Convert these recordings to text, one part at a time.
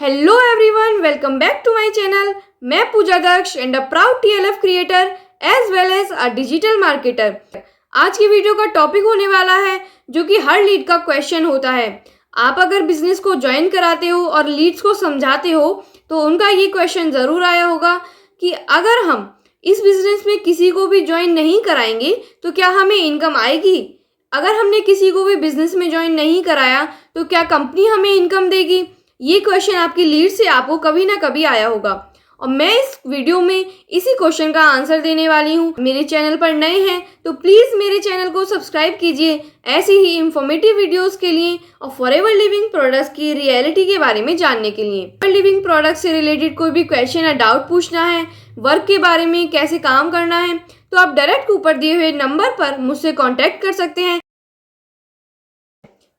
Hello everyone, welcome back to my channel. मैं Pooja Daksh and a proud TLF creator as well as a digital marketer. आज की video का topic होने वाला है जो कि हर लीड का क्वेश्चन होता है। आप अगर बिजनेस को ज्वाइन कराते हो और लीड्स को समझाते हो तो उनका ये क्वेश्चन ज़रूर आया होगा कि अगर हम इस बिजनेस में किसी को भी ज्वाइन नहीं कराएंगे तो क्या हमें इनकम आएगी। अगर हमने किसी को भी बिजनेस में ज्वाइन नहीं कराया तो क्या कंपनी हमें इनकम देगी। ये क्वेश्चन आपकी लीड से आपको कभी ना कभी आया होगा और मैं इस वीडियो में इसी क्वेश्चन का आंसर देने वाली हूँ। मेरे चैनल पर नए हैं तो प्लीज़ मेरे चैनल को सब्सक्राइब कीजिए ऐसी ही इंफॉर्मेटिव वीडियोस के लिए और फॉरएवर लिविंग प्रोडक्ट्स की रियलिटी के बारे में जानने के लिए। फॉरएवर लिविंग प्रोडक्ट्स से रिलेटेड कोई भी क्वेश्चन या डाउट पूछना है, वर्क के बारे में कैसे काम करना है, तो आप डायरेक्ट ऊपर दिए हुए नंबर पर मुझसे कॉन्टैक्ट कर सकते हैं।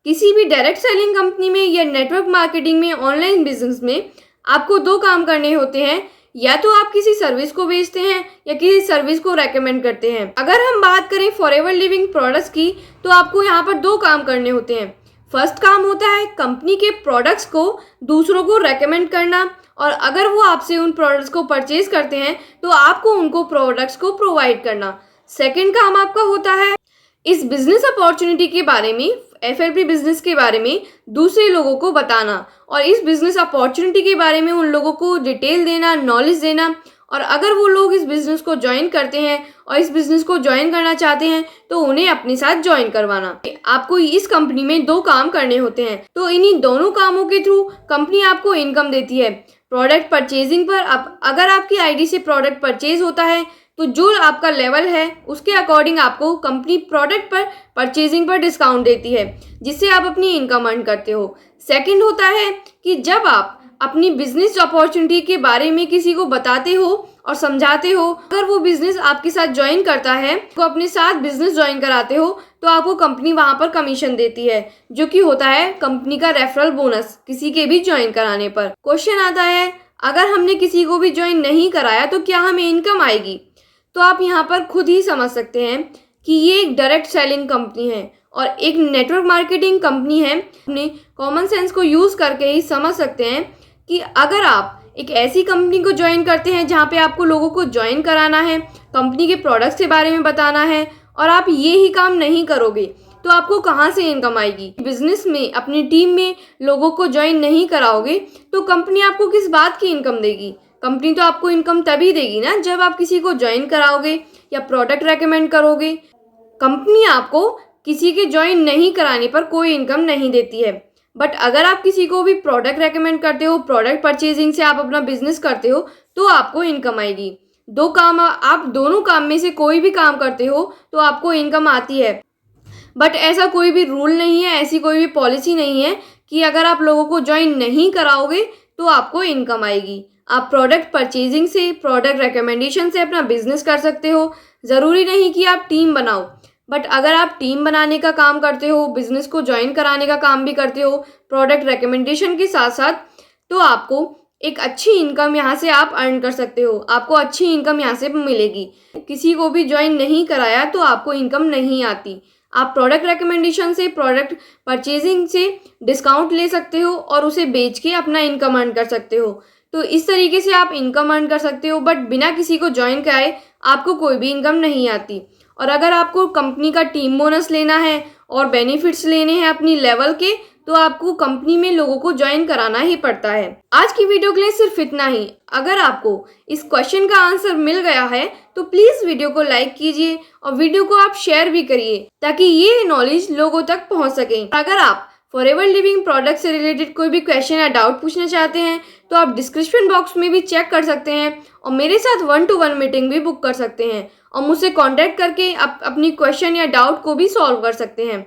किसी भी डायरेक्ट सेलिंग कंपनी में या नेटवर्क मार्केटिंग में, ऑनलाइन बिजनेस में आपको दो काम करने होते हैं। या तो आप किसी सर्विस को बेचते हैं या किसी सर्विस को रेकमेंड करते हैं। अगर हम बात करें फॉरएवर लिविंग प्रोडक्ट्स की तो आपको यहाँ पर दो काम करने होते हैं। फर्स्ट काम होता है कंपनी के प्रोडक्ट्स को दूसरों को रेकमेंड करना, और अगर वो आपसे उन प्रोडक्ट्स को परचेज करते हैं तो आपको उनको प्रोडक्ट्स को प्रोवाइड करना। सेकेंड काम आपका होता है इस बिजनेस अपॉर्चुनिटी के बारे में, एफएलपी बिजनेस के बारे में दूसरे लोगों को बताना और इस बिजनेस अपॉर्चुनिटी के बारे में उन लोगों को डिटेल देना, नॉलेज देना। और अगर वो लोग इस बिजनेस को ज्वाइन करते हैं और इस बिजनेस को ज्वाइन करना चाहते हैं तो उन्हें अपने साथ ज्वाइन करवाना। आपको इस कंपनी में दो काम करने होते हैं, तो इन्हीं दोनों कामों के थ्रू कंपनी आपको इनकम देती है। प्रोडक्ट परचेजिंग पर अगर आपकी आईडी से प्रोडक्ट परचेज होता है तो जो आपका लेवल है उसके अकॉर्डिंग आपको कंपनी प्रोडक्ट पर परचेजिंग पर डिस्काउंट देती है, जिससे आप अपनी इनकम अर्न करते हो। सेकंड होता है कि जब आप अपनी बिजनेस अपॉर्चुनिटी के बारे में किसी को बताते हो और समझाते हो, अगर वो बिजनेस आपके साथ ज्वाइन करता है, तो अपने साथ बिजनेस ज्वाइन कराते हो तो आपको कंपनी वहां पर कमीशन देती है, जो कि होता है कंपनी का रेफरल बोनस किसी के भी ज्वाइन कराने पर। क्वेश्चन आता है अगर हमने किसी को भी ज्वाइन नहीं कराया तो क्या हमें इनकम आएगी। तो आप यहाँ पर खुद ही समझ सकते हैं कि ये एक डायरेक्ट सेलिंग कंपनी है और एक नेटवर्क मार्केटिंग कंपनी है। अपने कॉमन सेंस को यूज़ करके ही समझ सकते हैं कि अगर आप एक ऐसी कंपनी को ज्वाइन करते हैं जहाँ पे आपको लोगों को ज्वाइन कराना है, कंपनी के प्रोडक्ट्स के बारे में बताना है, और आप ये ही काम नहीं करोगे तो आपको कहाँ से इनकम आएगी। बिजनेस में अपनी टीम में लोगों को ज्वाइन नहीं कराओगे तो कंपनी आपको किस बात की इनकम देगी। कंपनी तो आपको इनकम तभी देगी ना जब आप किसी को ज्वाइन कराओगे या प्रोडक्ट रेकमेंड करोगे। कंपनी आपको किसी के ज्वाइन नहीं कराने पर कोई इनकम नहीं देती है, बट अगर आप किसी को भी प्रोडक्ट रेकमेंड करते हो, प्रोडक्ट परचेजिंग से आप अपना बिजनेस करते हो तो आपको इनकम आएगी। दो काम, आप दोनों काम में से कोई भी काम करते हो तो आपको इनकम आती है। बट ऐसा कोई भी रूल नहीं है, ऐसी कोई भी पॉलिसी नहीं है कि अगर आप लोगों को ज्वाइन नहीं कराओगे तो आपको इनकम आएगी। आप प्रोडक्ट परचेजिंग से, प्रोडक्ट रिकमेंडेशन से अपना बिजनेस कर सकते हो। ज़रूरी नहीं कि आप टीम बनाओ, बट अगर आप टीम बनाने का काम करते हो, बिजनेस को ज्वाइन कराने का काम भी करते हो प्रोडक्ट रिकमेंडेशन के साथ साथ, तो आपको एक अच्छी इनकम यहाँ से आप अर्न कर सकते हो। आपको अच्छी इनकम यहाँ से मिलेगी। किसी को भी ज्वाइन नहीं कराया तो आपको इनकम नहीं आती। आप प्रोडक्ट रिकमेंडेशन से, प्रोडक्ट परचेजिंग से डिस्काउंट ले सकते हो और उसे बेच के अपना इनकम अर्न कर सकते हो। तो इस तरीके से आप इनकम अर्न कर सकते हो, बट बिना किसी को ज्वाइन कराए आपको कोई भी इनकम नहीं आती। और अगर आपको कंपनी का टीम बोनस लेना है और बेनिफिट्स लेने हैं अपनी लेवल के, तो आपको कंपनी में लोगों को ज्वाइन कराना ही पड़ता है। आज की वीडियो के लिए सिर्फ इतना ही। अगर आपको इस क्वेश्चन का आंसर मिल गया है तो प्लीज़ वीडियो को लाइक कीजिए और वीडियो को आप शेयर भी करिए ताकि ये नॉलेज लोगों तक पहुँच सके। अगर आप फॉरएवर लिविंग प्रोडक्ट से रिलेटेड कोई भी क्वेश्चन या डाउट पूछना चाहते हैं तो आप डिस्क्रिप्शन बॉक्स में भी चेक कर सकते हैं और मेरे साथ 1-to-1 मीटिंग भी बुक कर सकते हैं और मुझसे कांटेक्ट करके आप अपनी क्वेश्चन या डाउट को भी सॉल्व कर सकते हैं।